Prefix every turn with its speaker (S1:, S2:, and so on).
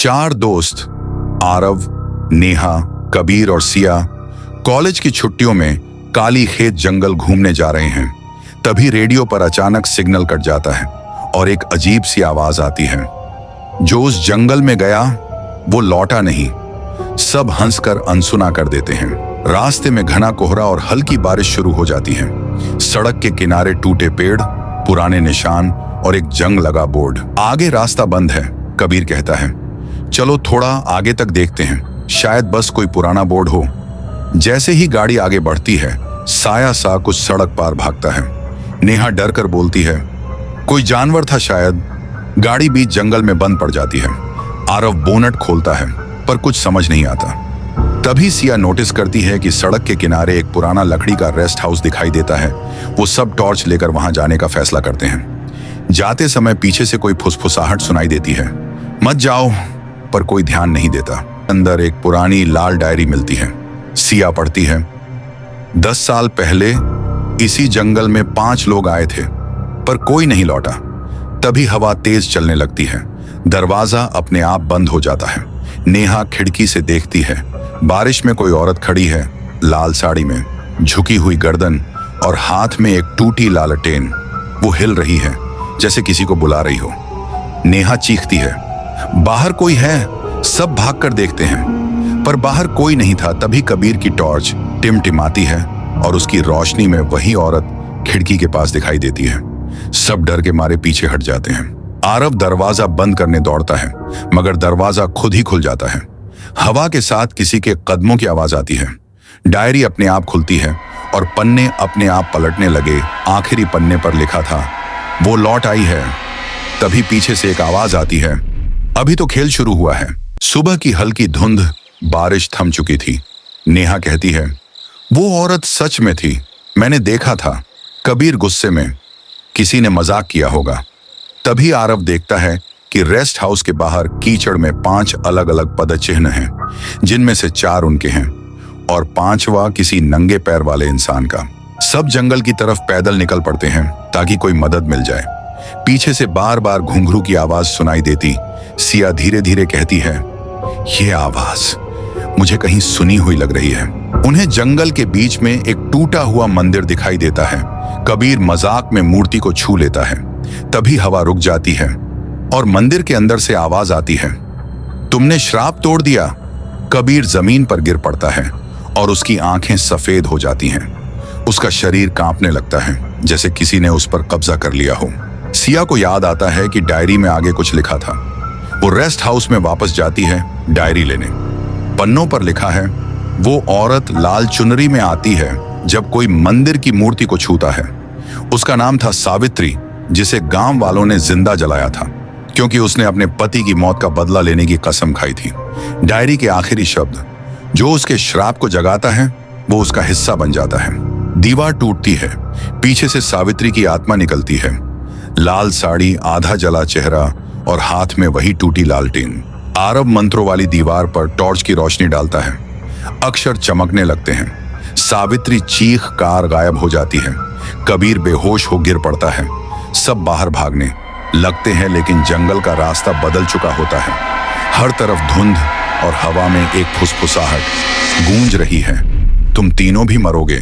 S1: चार दोस्त आरव, नेहा, कबीर और सिया कॉलेज की छुट्टियों में काली खेत जंगल घूमने जा रहे हैं। तभी रेडियो पर अचानक सिग्नल कट जाता है और एक अजीब सी आवाज आती है। जो उस जंगल में गया वो लौटा नहीं। सब हंसकर अनसुना कर देते हैं। रास्ते में घना कोहरा और हल्की बारिश शुरू हो जाती है। सड़क के किनारे टूटे पेड़, पुराने निशान और एक जंग लगा बोर्ड। आगे रास्ता बंद है। कबीर कहता है, चलो थोड़ा आगे तक देखते हैं, शायद बस कोई पुराना बोर्ड हो। जैसे ही गाड़ी आगे बढ़ती है, साया सा कुछ सड़क पार भागता है। नेहा डर कर बोलती है, कोई जानवर था शायद। गाड़ी बीच जंगल में बंद पड़ जाती है। आरव बोनट खोलता है पर कुछ समझ नहीं आता। तभी सिया नोटिस करती है कि सड़क के किनारे एक पुराना लकड़ी का रेस्ट हाउस दिखाई देता है। वो सब टॉर्च लेकर वहां जाने का फैसला करते हैं। जाते समय पीछे से कोई फुसफुसाहट सुनाई देती है, मत जाओ, पर कोई ध्यान नहीं देता। अंदर एक पुरानी लाल डायरी मिलती है। सिया पढ़ती है, 10 साल पहले इसी जंगल में 5 लोग आए थे पर कोई नहीं लौटा। तभी हवा तेज चलने लगती है। दरवाजा अपने आप बंद हो जाता है। नेहा खिड़की से देखती है। बारिश में कोई औरत खड़ी है, लाल साड़ी में, झुकी हुई गर्दन और हाथ में एक टूटी लालटेन। वो हिल रही है जैसे किसी को बुला रही हो। नेहा चीखती है, बाहर कोई है। सब भागकर देखते हैं पर बाहर कोई नहीं था। तभी कबीर की टॉर्च टिमटिमाती है और उसकी रोशनी में वही औरत खिड़की के पास दिखाई देती है। सब डर के मारे पीछे हट जाते हैं। आरव दरवाजा बंद करने दौड़ता है मगर दरवाजा खुद ही खुल जाता है। हवा के साथ किसी के कदमों की आवाज आती है। डायरी अपने आप खुलती है और पन्ने अपने आप पलटने लगे। आखिरी पन्ने पर लिखा था, वो लौट आई है। तभी पीछे से एक आवाज आती है, अभी तो खेल शुरू हुआ है। सुबह की हल्की धुंध, बारिश थम चुकी थी। नेहा कहती है, वो औरत सच में थी, मैंने देखा था। कबीर गुस्से में, किसी ने मजाक किया होगा। तभी आरव देखता है कि रेस्ट हाउस के बाहर कीचड़ में 5 अलग अलग पदचिह्न हैं, जिनमें से 4 उनके हैं और 5वां किसी नंगे पैर वाले इंसान का। सब जंगल की तरफ पैदल निकल पड़ते हैं ताकि कोई मदद मिल जाए। पीछे से बार बार घुंघरू की आवाज सुनाई देती। सिया धीरे धीरे कहती है, ये आवाज मुझे कहीं सुनी हुई लग रही है। उन्हें जंगल के बीच में एक टूटा हुआ मंदिर दिखाई देता है। कबीर मजाक में मूर्ति को छू लेता है। तभी हवा रुक जाती है और मंदिर के अंदर से आवाज आती है, तुमने श्राप तोड़ दिया। कबीर जमीन पर गिर पड़ता है और उसकी आंखें सफेद हो जाती हैं। उसका शरीर कांपने लगता है जैसे किसी ने उस पर कब्जा कर लिया हो। सिया को याद आता है कि डायरी में आगे कुछ लिखा था। वो रेस्ट हाउस में वापस जाती है डायरी लेने। पन्नों पर लिखा है, वो औरत लाल चुनरी में आती है जब कोई मंदिर की मूर्ति को छूता है। उसका नाम था सावित्री, जिसे गांव वालों ने जिंदा जलाया था क्योंकि उसने अपने पति की मौत का बदला लेने की कसम खाई थी। डायरी के आखिरी शब्द जो उसके श्राप को जगाता है वो उसका हिस्सा बन जाता है। दीवार टूटती है। पीछे से सावित्री की आत्मा निकलती है। लाल साड़ी, आधा जला चेहरा और हाथ में वही टूटी लालटेन। आरव मंत्रों वाली दीवार पर टॉर्च की रोशनी डालता है। अक्षर चमकने लगते हैं। सावित्री चीख कार गायब हो जाती है। कबीर बेहोश हो गिर पड़ता है। सब बाहर भागने लगते हैं लेकिन जंगल का रास्ता बदल चुका होता है। हर तरफ धुंध और हवा में एक फुसफुसाहट गूंज रही है, तुम तीनों भी मरोगे।